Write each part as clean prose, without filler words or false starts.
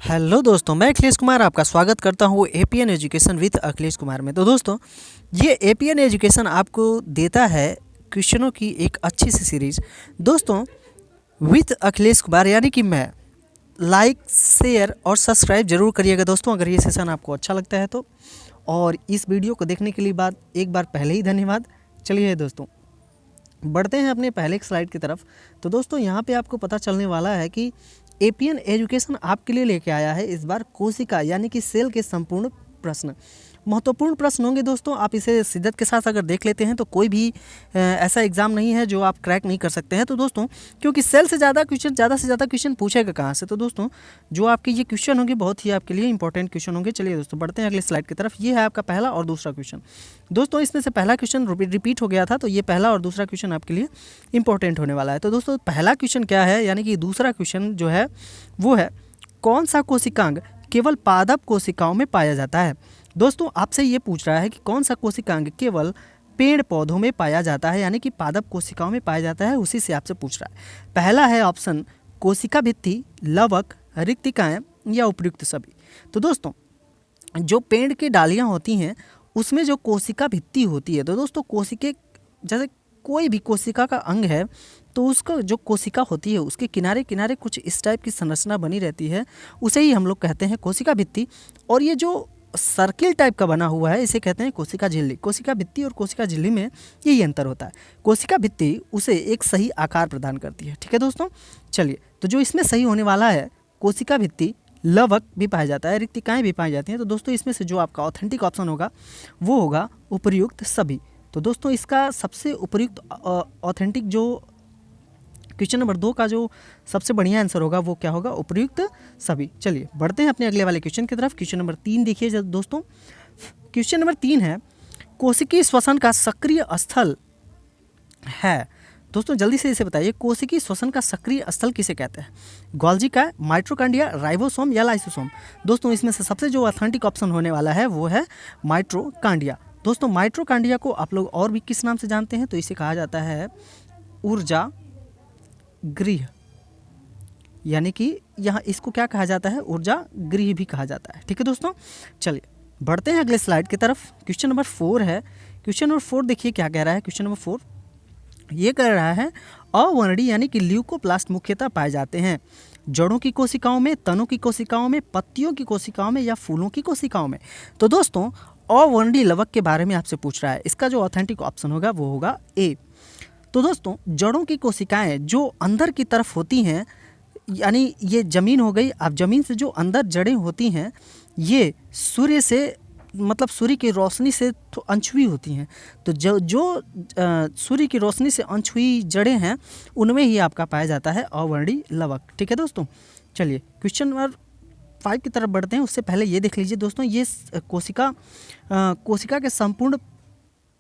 Hello दोस्तों, मैं अखिलेश कुमार आपका स्वागत करता हूँ APN education with Akhilesh Kumar में। तो दोस्तों, ये एपीएन एजुकेशन आपको देता है क्वेश्चनों की एक अच्छी सी सीरीज। दोस्तों, विद अखिलेश कुमार यानी कि मैं, लाइक शेयर और सब्सक्राइब जरूर करिएगा दोस्तों अगर ये सेशन आपको अच्छा लगता है तो। और इस वीडियो को देखने के लिए एक बार पहले ही धन्यवाद। चलिए दोस्तों, बढ़ते हैं अपने पहले एक स्लाइड की तरफ। तो दोस्तों, यहाँ पे आपको पता चलने वाला है कि एपीएन एजुकेशन आपके लिए लेके आया है इस बार कोशिका यानी कि सेल के संपूर्ण प्रश्न। महत्वपूर्ण प्रश्न होंगे दोस्तों, आप इसे शिद्दत के साथ अगर देख लेते हैं तो कोई भी ऐसा एग्ज़ाम नहीं है जो आप क्रैक नहीं कर सकते हैं। तो दोस्तों, क्योंकि सेल से ज़्यादा से ज़्यादा क्वेश्चन पूछेगा कहाँ से। तो दोस्तों, जो आपके ये क्वेश्चन होंगे बहुत ही आपके लिए इंपॉर्टेंट क्वेश्चन होंगे। चलिए दोस्तों, बढ़ते हैं अगले स्लाइड की तरफ। ये है आपका पहला और दूसरा क्वेश्चन। दोस्तों, इसमें से पहला क्वेश्चन रिपीट हो गया था, तो ये पहला और दूसरा क्वेश्चन आपके लिए इंपॉर्टेंट होने वाला है। तो दोस्तों, पहला क्वेश्चन क्या है, यानी कि दूसरा क्वेश्चन जो है वो है, कौन सा कोशिकांग केवल पादप कोशिकाओं में पाया जाता है। दोस्तों, आपसे ये पूछ रहा है कि कौन सा कोशिकांग केवल पेड़ पौधों में पाया जाता है, यानी कि पादप कोशिकाओं में पाया जाता है, उसी से आपसे पूछ रहा है। पहला है ऑप्शन कोशिका भित्ति, लवक, रिक्तिकाएं या उपयुक्त सभी। तो दोस्तों, जो पेड़ की डालियाँ होती हैं उसमें जो कोशिका भित्ति होती है, तो दोस्तों कोशिके, जैसे कोई भी कोशिका का अंग है तो उसका जो कोशिका होती है उसके किनारे किनारे कुछ इस टाइप की संरचना बनी रहती है, उसे ही हम लोग कहते हैं कोशिका भित्ति। और ये जो सर्किल टाइप का बना हुआ है इसे कहते हैं कोशिका झिल्ली। कोशिका भित्ति और कोशिका झिल्ली में यही अंतर होता है। कोशिका भित्ति उसे एक सही आकार प्रदान करती है। ठीक है दोस्तों, चलिए, तो जो इसमें सही होने वाला है, कोशिका भित्ति, लवक भी पाया जाता है, रिक्तिकाएं भी पाई जाती हैं। तो दोस्तों, इसमें से जो आपका ऑथेंटिक ऑप्शन होगा वो होगा उपयुक्त सभी। तो दोस्तों, इसका सबसे उपयुक्त ऑथेंटिक जो क्वेश्चन नंबर 2 का जो सबसे बढ़िया आंसर होगा वो क्या होगा, उपयुक्त सभी। चलिए, बढ़ते हैं अपने अगले वाले क्वेश्चन की तरफ। क्वेश्चन नंबर 3 देखिए दोस्तों। क्वेश्चन नंबर 3 है, कोशिकीय श्वसन का सक्रिय स्थल है। दोस्तों, जल्दी से इसे बताइए, कोशिकीय श्वसन का सक्रिय स्थल किसे कहते हैं। गोल्गी का, माइटोकॉन्ड्रिया, राइबोसोम या लाइसोसोम। दोस्तों, इसमें से सबसे जो ऑथेंटिक ऑप्शन होने वाला है वो है माइटोकॉन्ड्रिया। दोस्तों, माइटोकॉन्ड्रिया को आप लोग और भी किस नाम से जानते हैं, तो इसे कहा जाता है ऊर्जा गृह, यानी कि यहाँ इसको क्या कहा जाता है, ऊर्जा गृह भी कहा जाता है। ठीक है दोस्तों, चलिए बढ़ते हैं अगले स्लाइड की तरफ। क्वेश्चन नंबर 4 है। क्वेश्चन नंबर 4 देखिए क्या कह रहा है। क्वेश्चन नंबर 4 ये कह रहा है, अवर्णीय यानी कि ल्यूकोप्लास्ट मुख्यतः पाए जाते हैं जड़ों की कोशिकाओं में, तनों की कोशिकाओं में, पत्तियों की कोशिकाओं में या फूलों की कोशिकाओं में। तो दोस्तों, अवर्णीय लवक के बारे में आपसे पूछ रहा है, इसका जो ऑथेंटिक ऑप्शन होगा वो होगा ए। तो दोस्तों, जड़ों की कोशिकाएं जो अंदर की तरफ होती हैं, यानी ये जमीन हो गई, अब जमीन से जो अंदर जड़ें होती हैं ये सूर्य से, मतलब सूर्य की रोशनी से तो अनछुई होती हैं। तो जो सूर्य की रोशनी से अनछुई जड़ें हैं उनमें ही आपका पाया जाता है अवर्णीय लवक। ठीक है दोस्तों, चलिए क्वेश्चन नंबर 5 की तरफ बढ़ते हैं। उससे पहले ये देख लीजिए दोस्तों, ये कोशिका के संपूर्ण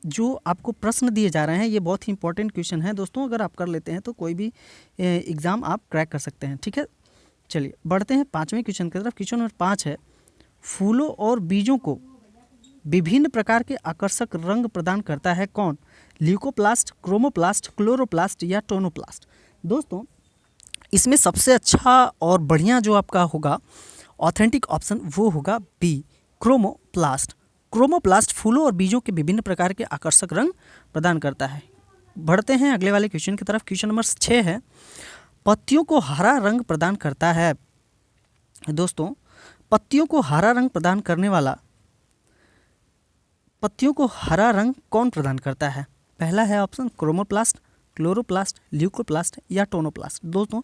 जो आपको प्रश्न दिए जा रहे हैं ये बहुत ही इंपॉर्टेंट क्वेश्चन है दोस्तों। अगर आप कर लेते हैं तो कोई भी एग्ज़ाम आप क्रैक कर सकते हैं। ठीक है, चलिए बढ़ते हैं 5वें क्वेश्चन की तरफ। क्वेश्चन नंबर 5 है, फूलों और बीजों को विभिन्न प्रकार के आकर्षक रंग प्रदान करता है कौन। ल्यूकोप्लास्ट, क्रोमोप्लास्ट, क्लोरोप्लास्ट या टोनोप्लास्ट। दोस्तों, इसमें सबसे अच्छा और बढ़िया जो आपका होगा ऑथेंटिक ऑप्शन वो होगा बी, क्रोमोप्लास्ट। क्रोमोप्लास्ट फूलों और बीजों के विभिन्न प्रकार के आकर्षक रंग प्रदान करता है। बढ़ते हैं अगले वाले क्वेश्चन की तरफ। क्वेश्चन नंबर 6 है, पत्तियों को हरा रंग प्रदान करता है। दोस्तों, पत्तियों को हरा रंग प्रदान करने वाला, पत्तियों को हरा रंग कौन प्रदान करता है। पहला है ऑप्शन क्रोमोप्लास्ट, क्लोरोप्लास्ट, ल्यूकोप्लास्ट या टोनोप्लास्ट। दोस्तों,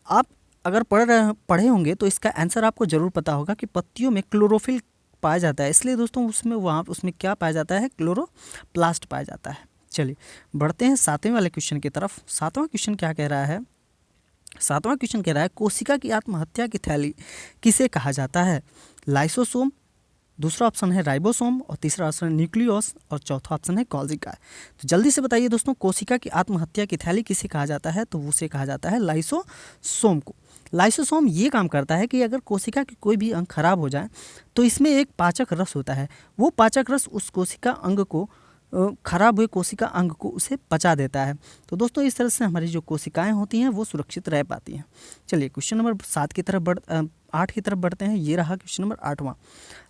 आप अगर पढ़े होंगे तो इसका आंसर आपको जरूर पता होगा कि पत्तियों में क्लोरोफिल पाया जाता है, इसलिए दोस्तों उसमें क्या पाया जाता है, क्लोरोप्लास्ट पाया जाता है। चलिए बढ़ते हैं 7वें वाले क्वेश्चन की तरफ। 7वां क्वेश्चन क्या कह रहा है। 7वां क्वेश्चन कह रहा है, कोशिका की आत्महत्या की थैली किसे कहा जाता है। लाइसोसोम, दूसरा ऑप्शन है राइबोसोम और तीसरा ऑप्शन है न्यूक्लियोस और चौथा ऑप्शन है गोल्गी का। तो जल्दी से बताइए दोस्तों, कोशिका की आत्महत्या की थैली किसे कहा जाता है, तो उसे कहा जाता है लाइसोसोम को। लाइसोसोम ये काम करता है कि अगर कोशिका की कोई भी अंग खराब हो जाए तो इसमें एक पाचक रस होता है, वो पाचक रस उस कोशिका अंग को, खराब हुए कोशिका अंग को उसे पचा देता है। तो दोस्तों, इस तरह से हमारी जो कोशिकाएं होती हैं वो सुरक्षित रह पाती हैं। चलिए क्वेश्चन नंबर 7 की तरफ 8 की तरफ बढ़ते हैं। ये रहा क्वेश्चन नंबर 8वां।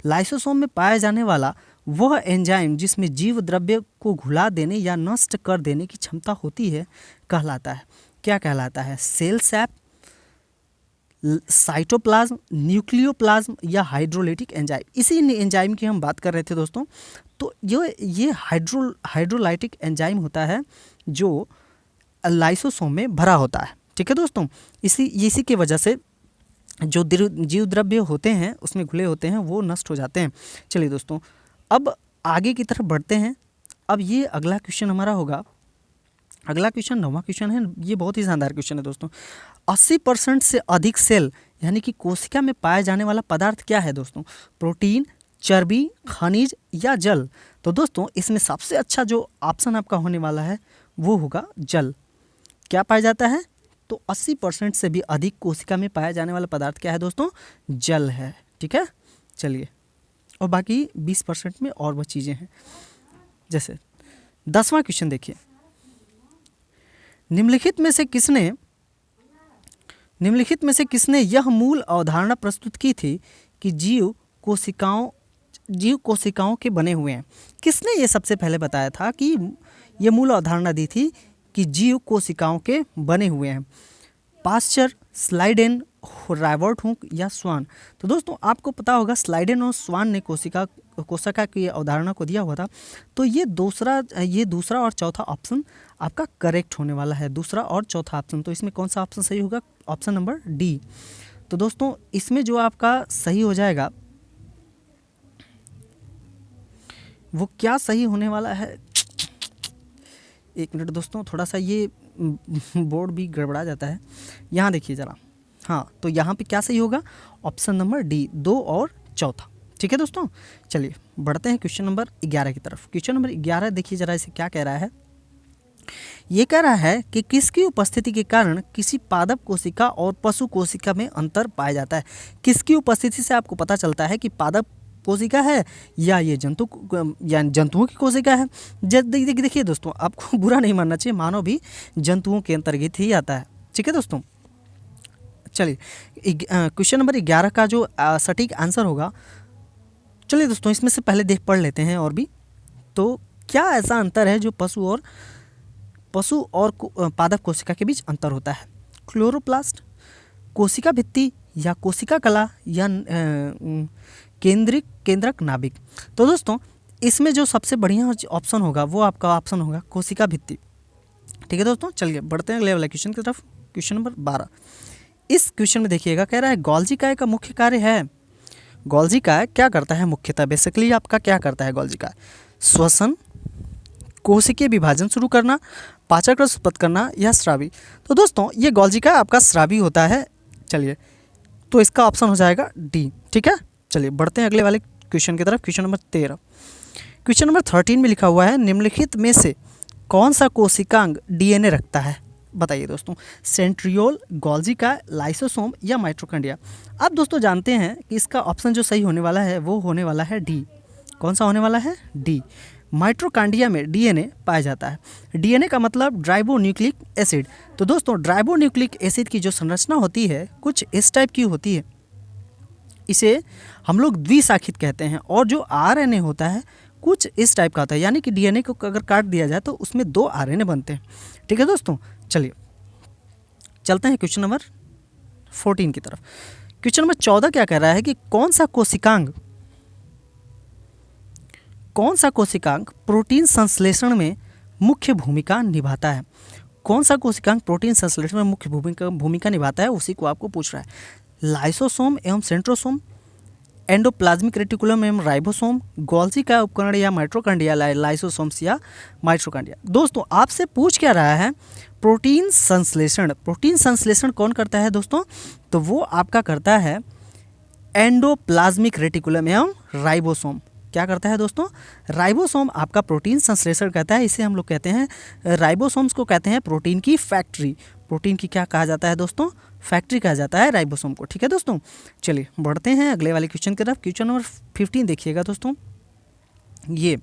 लाइसोसोम में पाया जाने वाला वह एंजाइम जिसमें जीव द्रव्य को घुला देने या नष्ट कर देने की क्षमता होती है कहलाता है, क्या कहलाता है? सेल सैप, साइटोप्लाज्म, न्यूक्लियोप्लाज्म या हाइड्रोलाइटिक एंजाइम। इसी एंजाइम की हम बात कर रहे थे दोस्तों। तो ये हाइड्रोलाइटिक एंजाइम होता है जो लाइसोसोम में भरा होता है। ठीक है दोस्तों, इसी की वजह से जो जीव द्रव्य होते हैं उसमें घुले होते हैं वो नष्ट हो जाते हैं। चलिए दोस्तों, अब आगे की तरफ बढ़ते हैं। अब ये अगला क्वेश्चन हमारा होगा, अगला क्वेश्चन 9वां क्वेश्चन है। ये बहुत ही शानदार क्वेश्चन है दोस्तों। 80% से अधिक सेल यानी कि कोशिका में पाया जाने वाला पदार्थ क्या है दोस्तों? प्रोटीन, चर्बी, खनिज या जल? तो दोस्तों इसमें सबसे अच्छा जो ऑप्शन आपका होने वाला है वो होगा जल। क्या पाया जाता है? तो 80% से भी अधिक कोशिका में पाया जाने वाला पदार्थ क्या है दोस्तों? जल है। ठीक है, चलिए, और बाकी 20% में और वह चीज़ें हैं। जैसे 10वां क्वेश्चन देखिए, निम्नलिखित में से किसने यह मूल अवधारणा प्रस्तुत की थी कि जीव कोशिकाओं के बने हुए हैं? किसने ये सबसे पहले बताया था कि ये मूल अवधारणा दी थी कि जीव कोशिकाओं के बने हुए हैं? पास्चर, स्लाइडेन, रॉबर्ट हुक या स्वान? तो दोस्तों आपको पता होगा स्लाइडेन और स्वान ने कोशिका की अवधारणा को दिया हुआ था। तो ये दूसरा और चौथा ऑप्शन आपका करेक्ट होने वाला है, दूसरा और चौथा ऑप्शन। तो इसमें कौन सा ऑप्शन सही होगा? Option number D. तो दोस्तों इसमें जो आपका सही हो जाएगा वो क्या सही होने वाला है? एक मिनट दोस्तों, थोड़ा सा ये बोर्ड भी गड़बड़ा जाता है। यहाँ देखिए ज़रा, हाँ, तो यहाँ पे क्या सही होगा? ऑप्शन नंबर डी, 2 और चौथा। ठीक है दोस्तों, चलिए बढ़ते हैं क्वेश्चन नंबर 11 की तरफ। क्वेश्चन नंबर 11 देखिए ज़रा, इसे क्या कह रहा है? ये कह रहा है कि किसकी उपस्थिति के कारण किसी पादप कोशिका और पशु कोशिका में अंतर पाया जाता है? किसकी उपस्थिति से आपको पता चलता है कि पादप कोशिका है या ये जंतुओं की कोशिका है? देखिए दोस्तों, आपको बुरा नहीं मानना चाहिए, मानव भी जंतुओं के अंतर्गत ही आता है। ठीक है दोस्तों, चलिए क्वेश्चन नंबर 11 का जो सटीक आंसर होगा, चलिए दोस्तों इसमें से पहले पढ़ लेते हैं और भी। तो क्या ऐसा अंतर है जो पशु और पादप कोशिका के बीच अंतर होता है? क्लोरोप्लास्ट, कोशिका भित्ति या कोशिका कला या केंद्रक नाभिक? तो दोस्तों इसमें जो सबसे बढ़िया ऑप्शन होगा वो आपका ऑप्शन होगा कोशिका भित्ति। ठीक है दोस्तों, चलिए बढ़ते हैं अगले वाले क्वेश्चन की तरफ। क्वेश्चन नंबर 12, इस क्वेश्चन में देखिएगा, कह रहा है गोल्जी काय का मुख्य कार्य है। गोल्जी काय क्या करता है मुख्यतः? बेसिकली आपका क्या करता है गोल्जी काय? श्वसन, कोशिकीय विभाजन शुरू करना, पाचक रस उत्पन्न करना या स्रावी? तो दोस्तों ये गोल्जी काय आपका स्रावी होता है। चलिए, तो इसका ऑप्शन हो जाएगा डी। ठीक है, चलिए बढ़ते हैं अगले वाले क्वेश्चन की तरफ। क्वेश्चन नंबर 13, क्वेश्चन नंबर 13 में लिखा हुआ है, निम्नलिखित में से कौन सा कोशिकांग डीएनए रखता है? बताइए दोस्तों, सेंट्रियोल, गोल्जी काय, लाइसोसोम या माइटोकॉन्ड्रिया? आप दोस्तों जानते हैं कि इसका ऑप्शन जो सही होने वाला है वो होने वाला है डी। कौन सा होने वाला है? डी। माइटोकॉन्ड्रिया में डीएनए पाया जाता है। डीएनए का मतलब ड्राइबोन्यूक्लिक एसिड। तो दोस्तों ड्राइबोन्यूक्लिक एसिड की जो संरचना होती है कुछ इस टाइप की होती है, इसे हम लोग द्विशाखित कहते हैं। और जो आरएनए होता है कुछ इस टाइप का होता है, यानी कि डीएनए को अगर काट दिया जाए तो उसमें 2 आरएनए बनते हैं। ठीक है दोस्तों, चलिए चलते हैं क्वेश्चन नंबर 14 की तरफ। क्वेश्चन नंबर 14 क्या कह रहा है कि कौन सा कोशिकांग प्रोटीन संश्लेषण में मुख्य भूमिका निभाता है? कौन सा कोशिकांग प्रोटीन संश्लेषण में मुख्य भूमिका निभाता है, उसी को आपको पूछ रहा है। लाइसोसोम एवं सेंट्रोसोम, एंडोप्लाज्मिक रेटिकुलम एवं राइबोसोम, गोल्जी का उपकरण या माइटोकॉन्ड्रिया, लाइसोसोम्स या माइटोकॉन्ड्रिया? दोस्तों आपसे पूछ क्या रहा है? प्रोटीन संश्लेषण कौन करता है दोस्तों? तो वो आपका करता है एंडोप्लाज्मिक रेटिकुलम एवं राइबोसोम। क्या करता है दोस्तों? राइबोसोम आपका प्रोटीन संश्लेषण करता है। इसे हम लोग कहते हैं, राइबोसोम्स को कहते हैं प्रोटीन की फैक्ट्री। प्रोटीन की क्या कहा जाता है दोस्तों? फैक्ट्री कहा जाता है राइबोसोम को। ठीक है दोस्तों, चलिए बढ़ते हैं अगले वाले क्वेश्चन की तरफ। क्वेश्चन नंबर 15 देखिएगा दोस्तों। ये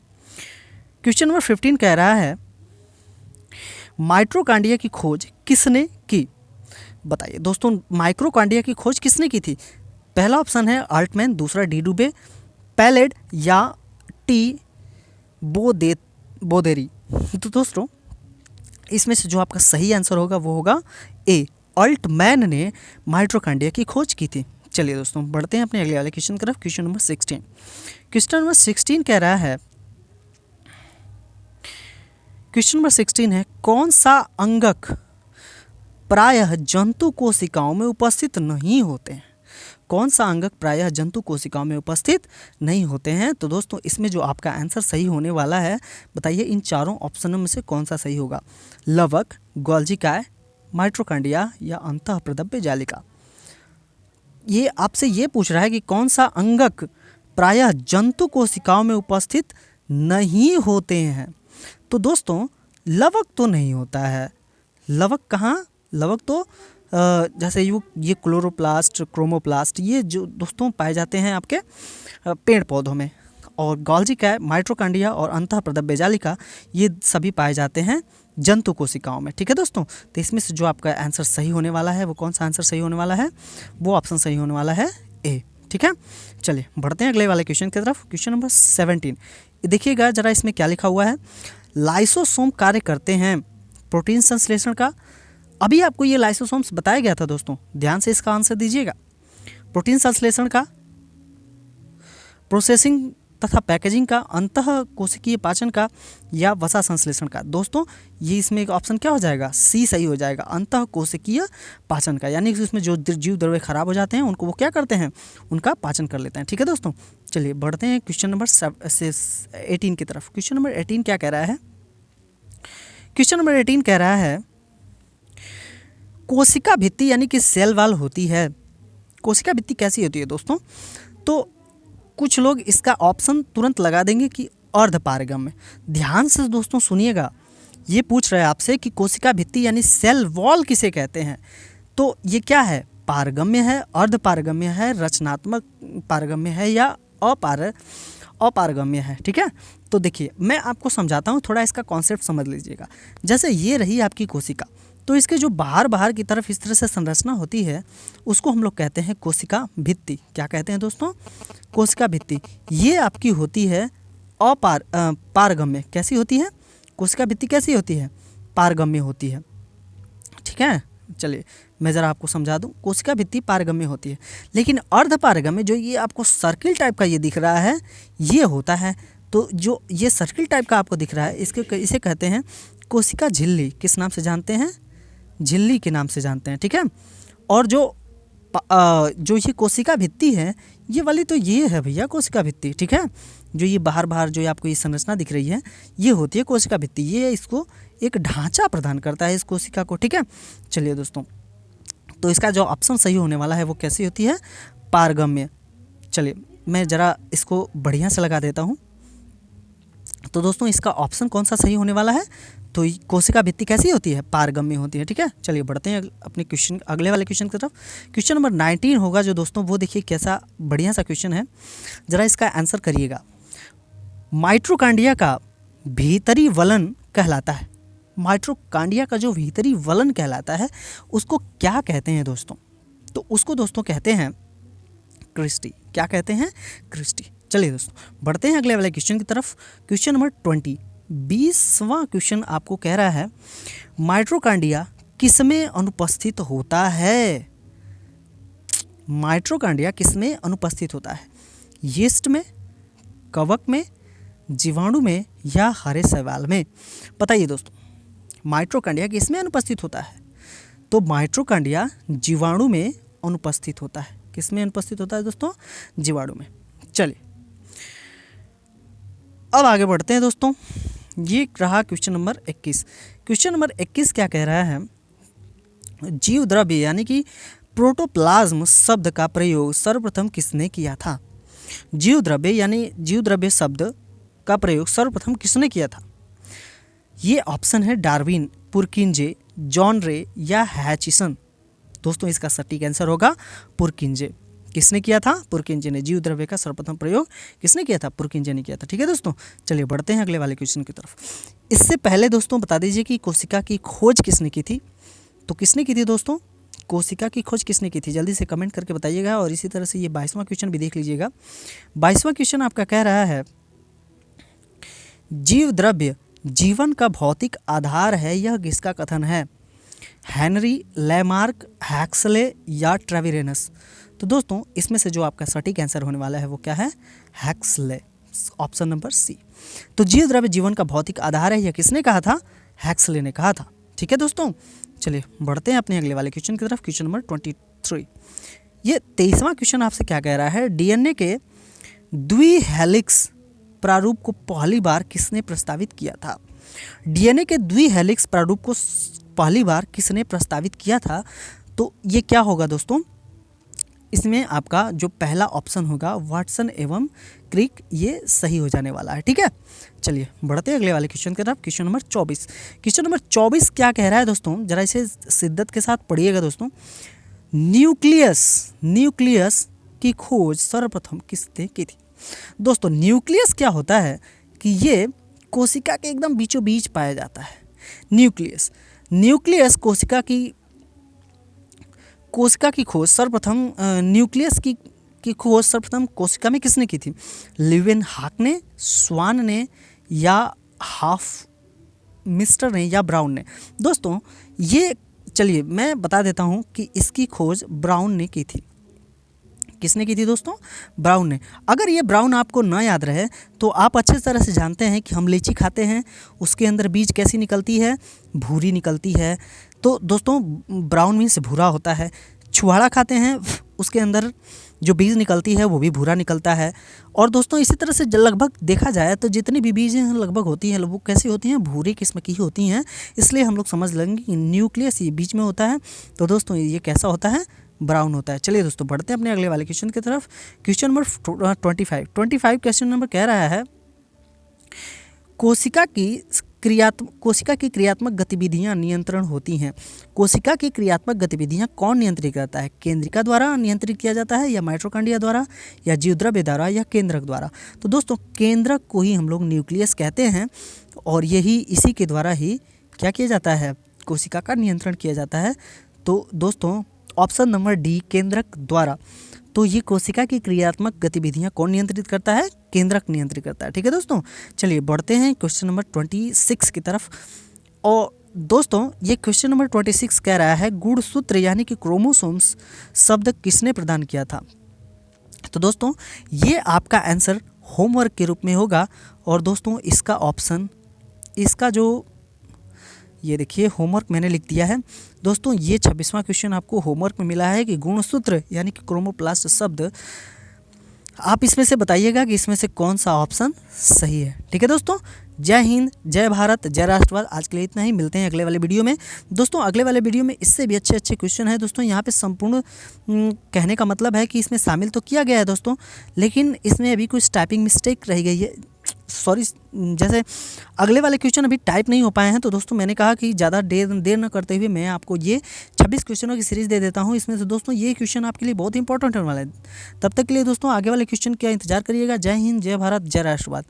क्वेश्चन नंबर 15 कह रहा है, माइटोकॉन्ड्रिया की खोज किसने की? बताइए दोस्तों, माइटोकॉन्ड्रिया की खोज किसने की थी? पहला ऑप्शन है अल्टमैन, दूसरा डी डुबे, पैलेड या टी बोदेरी। तो दोस्तों इसमें से जो आपका सही आंसर होगा वो होगा ए, अल्टमैन ने माइटोकॉन्ड्रिया की खोज की थी। चलिए दोस्तों बढ़ते हैं अपने अगले वाले क्वेश्चन की तरफ। Question number 16। क्वेश्चन नंबर 16 कह रहा है, क्वेश्चन नंबर 16 है, कौन सा अंगक प्रायः जंतु कोशिकाओं में उपस्थित नहीं होते हैं? कौन सा अंगक प्रायः जंतु कोशिकाओं में उपस्थित नहीं होते हैं? तो दोस्तों इसमें जो आपका आंसर सही होने वाला है, बताइए इन चारों ऑप्शनों में से कौन सा सही होगा? लवक, गोल्जिकाय, माइटोकॉन्ड्रिया या अंतःप्रदव्य जालिका। ये आपसे ये पूछ रहा है कि कौन सा अंगक प्रायः जंतु कोशिकाओं में उपस्थित नहीं होते हैं। तो दोस्तों लवक तो नहीं होता है। लवक कहाँ? लवक तो जैसे ये क्लोरोप्लास्ट, क्रोमोप्लास्ट, ये जो दोस्तों पाए जाते हैं आपके पेड़ पौधों में। और गोल्जिकाय, माइटोकॉन्ड्रिया और अंतःप्रदव्य जालिका ये सभी पाए जाते हैं जंतु कोशिकाओं में। ठीक है दोस्तों, तो इसमें से जो आपका आंसर सही होने वाला है वो कौन सा आंसर सही होने वाला है? वो ऑप्शन सही होने वाला है ए। ठीक है, चलिए बढ़ते हैं अगले वाले क्वेश्चन की तरफ। क्वेश्चन नंबर 17 देखिएगा जरा, इसमें क्या लिखा हुआ है? लाइसोसोम कार्य करते हैं प्रोटीन संश्लेषण का। अभी आपको ये लाइसोसोम्स बताया गया था दोस्तों, ध्यान से इसका आंसर दीजिएगा। प्रोटीन संश्लेषण का, प्रोसेसिंग तथा पैकेजिंग का, अंतः कोशिकीय पाचन का या वसा संश्लेषण का। दोस्तों ये इसमें एक ऑप्शन क्या हो जाएगा? सी सही हो जाएगा, अंतः कोशिकीय पाचन का। यानी कि उसमें जो जीव द्रव्य खराब हो जाते हैं उनको वो क्या करते हैं? उनका पाचन कर लेते हैं। ठीक है दोस्तों, चलिए बढ़ते हैं क्वेश्चन नंबर 18 की तरफ। क्वेश्चन नंबर 18 क्या कह रहा है? क्वेश्चन नंबर 18 कह रहा है, कोशिका भित्ति यानी कि सेल वॉल होती है। कोशिका भित्ति कैसी होती है दोस्तों? तो कुछ लोग इसका ऑप्शन तुरंत लगा देंगे कि अर्धपारगम्य। ध्यान से दोस्तों सुनिएगा, ये पूछ रहे हैं आपसे कि कोशिका भित्ति यानी सेल वॉल किसे कहते हैं। तो ये क्या है? पारगम्य है, अर्धपारगम्य है, रचनात्मक पारगम्य है या अपारगम्य है। ठीक है, तो देखिए मैं आपको समझाता हूँ, थोड़ा इसका कॉन्सेप्ट समझ लीजिएगा। जैसे ये रही आपकी कोशिका, तो इसके जो बाहर की तरफ इस तरह से संरचना होती है उसको हम लोग कहते हैं कोशिका भित्ति। क्या कहते हैं दोस्तों? कोशिका भित्ति। ये आपकी होती है पारगम्य। कैसी होती है? कोशिका भित्ति कैसी होती है? पारगम्य होती है। ठीक है, चलिए मैं ज़रा आपको समझा दूं। कोशिका भित्ति पारगम्य होती है, लेकिन अर्धपारगम्य जो ये आपको सर्किल टाइप का ये दिख रहा है ये होता है। तो जो ये सर्किल टाइप का आपको दिख रहा है इसे कहते हैं कोशिका झिल्ली। किस नाम से जानते हैं? झिल्ली के नाम से जानते हैं। ठीक है, और जो ये कोशिका भित्ति है ये वाली तो ये है भैया कोशिका भित्ति। ठीक है, जो ये बाहर जो आपको ये संरचना दिख रही है ये होती है कोशिका भित्ति। ये इसको एक ढांचा प्रदान करता है इस कोशिका को। ठीक है, चलिए दोस्तों, तो इसका जो ऑप्शन सही होने वाला है वो कैसी होती है? पारगम्य। चलिए मैं ज़रा इसको बढ़िया से लगा देता हूँ। तो दोस्तों इसका ऑप्शन कौन सा सही होने वाला है? तो कोशिका भित्ति कैसी होती है? पारगम्य होती है। ठीक है, चलिए बढ़ते हैं अपने क्वेश्चन अगले वाले क्वेश्चन की तरफ। क्वेश्चन नंबर 19 होगा जो दोस्तों, वो देखिए कैसा बढ़िया सा क्वेश्चन है, ज़रा इसका आंसर करिएगा। माइटोकॉन्ड्रिया का भीतरी वलन कहलाता है। माइटोकॉन्ड्रिया का जो भीतरी वलन कहलाता है उसको क्या कहते हैं दोस्तों? तो उसको दोस्तों कहते हैं क्रिस्टी। क्या कहते हैं? क्रिस्टी। चलिए दोस्तों बढ़ते हैं अगले वाले क्वेश्चन की तरफ। क्वेश्चन नंबर 20, 20वां क्वेश्चन आपको कह रहा है माइटोकॉन्ड्रिया किसमें अनुपस्थित होता है? माइटोकॉन्ड्रिया किसमें अनुपस्थित होता है? यीस्ट में, कवक में, जीवाणु में या हरे शैवाल में? बताइए दोस्तों माइटोकॉन्ड्रिया किसमें अनुपस्थित होता है? तो माइटोकॉन्ड्रिया जीवाणु में अनुपस्थित होता है। किसमें अनुपस्थित होता है दोस्तों? जीवाणु में। चलिए अब आगे बढ़ते हैं दोस्तों। ये रहा क्वेश्चन नंबर 21। क्वेश्चन नंबर 21 क्या कह रहा है? जीव द्रव्य यानी कि प्रोटोप्लाज्म शब्द का प्रयोग सर्वप्रथम किसने किया था? जीव द्रव्य यानी जीव द्रव्य शब्द का प्रयोग सर्वप्रथम किसने किया था? ये ऑप्शन है डार्विन, पुरकिंजे, जॉन रे या हैचिसन। दोस्तों इसका सटीक आंसर होगा पुरकिंजे। किसने किया था? पुरकिंजे ने। जीव द्रव्य का सर्वप्रथम प्रयोग किसने किया था? पुरकिंजे ने किया था। ठीक है दोस्तों, चलिए बढ़ते हैं अगले वाले क्वेश्चन की तरफ। इससे पहले दोस्तों बता दीजिए कि कोशिका की खोज किसने की थी? तो किसने की थी दोस्तों? कोशिका की खोज किसने की थी? जल्दी से कमेंट करके बताइएगा। और इसी तरह से ये 22वां क्वेश्चन भी देख लीजिएगा। 22वां क्वेश्चन आपका कह रहा है, जीव द्रव्य जीवन का भौतिक आधार है, यह किसका कथन है? हेनरी, लैमार्क, हैक्सले या ट्रेविरेनस? तो दोस्तों इसमें से जो आपका सटीक आंसर होने वाला है वो क्या है? हैक्सले, ऑप्शन नंबर सी। तो जीव द्रव्य जीवन का भौतिक आधार है, यह किसने कहा था? हैक्सले ने कहा था। ठीक है दोस्तों, चलिए बढ़ते हैं अपने अगले वाले क्वेश्चन की तरफ। Question number 23। ये 23वां क्वेश्चन आपसे क्या कह रहा है? डीएनए के द्विहेलिक्स प्रारूप को पहली बार किसने प्रस्तावित किया था? डीएनए के द्विहेलिक्स प्रारूप को पहली बार किसने प्रस्तावित किया था? तो ये क्या होगा दोस्तों? इसमें आपका जो पहला ऑप्शन होगा वाटसन एवं क्रिक, ये सही हो जाने वाला है। ठीक है, चलिए बढ़ते हैं अगले वाले क्वेश्चन की तरफ। Question number 24। क्वेश्चन नंबर 24 क्या कह रहा है दोस्तों? जरा इसे शिद्दत के साथ पढ़िएगा दोस्तों। न्यूक्लियस की खोज सर्वप्रथम किसने की थी? दोस्तों न्यूक्लियस क्या होता है कि ये कोशिका के एकदम बीचों बीच पाया जाता है। न्यूक्लियस कोशिका की खोज सर्वप्रथम न्यूक्लियस की खोज सर्वप्रथम कोशिका में किसने की थी? लीवेनहॉक ने, स्वान ने या हाफ मिस्टर ने या ब्राउन ने? दोस्तों ये चलिए मैं बता देता हूँ कि इसकी खोज ब्राउन ने की थी। किसने की थी दोस्तों? ब्राउन ने। अगर ये ब्राउन आपको ना याद रहे तो आप अच्छे तरह से जानते हैं कि हम लीची खाते हैं, उसके अंदर बीज कैसी निकलती है? भूरी निकलती है। तो दोस्तों ब्राउन मीन्स भूरा होता है। छुहाड़ा खाते हैं, उसके अंदर जो बीज निकलती है वो भी भूरा निकलता है। और दोस्तों इसी तरह से लगभग देखा जाए तो जितनी भी बीज लगभग होती हैं वो कैसी होती हैं? भूरी किस्म की ही होती हैं। इसलिए हम लोग समझ लेंगे कि न्यूक्लियस ये बीच में होता है। तो दोस्तों ये कैसा होता है? ब्राउन होता है। चलिए दोस्तों बढ़ते हैं अपने अगले वाले क्वेश्चन की तरफ। क्वेश्चन नंबर 25 क्वेश्चन नंबर कह रहा है, कोशिका की क्रियात्मक गतिविधियां नियंत्रण होती हैं। कोशिका की क्रियात्मक गतिविधियां कौन नियंत्रित करता है? केंद्रिका द्वारा नियंत्रित किया जाता है या माइटोकॉन्ड्रिया द्वारा या जीवद्रव्य द्वारा या केंद्रक द्वारा? तो दोस्तों केंद्रक को ही हम लोग न्यूक्लियस कहते हैं और यही इसी के द्वारा ही क्या किया जाता है? कोशिका का नियंत्रण किया जाता है। तो दोस्तों ऑप्शन नंबर डी, केंद्रक द्वारा। तो ये कोशिका की क्रियात्मक गतिविधियां कौन नियंत्रित करता है? केंद्रक नियंत्रित करता है। ठीक है दोस्तों, चलिए बढ़ते हैं क्वेश्चन नंबर 26 की तरफ। और दोस्तों ये क्वेश्चन नंबर 26 कह रहा है, गुणसूत्र यानी कि क्रोमोसोम्स शब्द किसने प्रदान किया था? तो दोस्तों ये आपका आंसर होमवर्क के रूप में होगा। और दोस्तों इसका जो ये देखिए होमवर्क मैंने लिख दिया है दोस्तों। ये 26वां क्वेश्चन आपको होमवर्क में मिला है कि गुणसूत्र यानी कि क्रोमोप्लास्ट शब्द, आप इसमें से बताइएगा कि इसमें से कौन सा ऑप्शन सही है। ठीक है दोस्तों, जय हिंद, जय भारत, जय राष्ट्रवाद। आज के लिए इतना ही, मिलते हैं अगले वाले वीडियो में। दोस्तों अगले वाले वीडियो में इससे भी अच्छे अच्छे क्वेश्चन है दोस्तों। यहाँ पे संपूर्ण कहने का मतलब है कि इसमें शामिल तो किया गया है दोस्तों, लेकिन इसमें अभी कुछ टाइपिंग मिस्टेक रह गई है। सॉरी, जैसे अगले वाले क्वेश्चन अभी टाइप नहीं हो पाए हैं। तो दोस्तों मैंने कहा कि ज़्यादा देर न करते हुए मैं आपको ये 26 क्वेश्चनों की सीरीज़ दे देता हूँ। इसमें से दोस्तों ये क्वेश्चन आपके लिए बहुत इंपॉर्टेंट होने वाला है। तब तक के लिए दोस्तों आगे वाले क्वेश्चन का इंतजार करिएगा। जय हिंद, जय भारत, जय राष्ट्रवाद।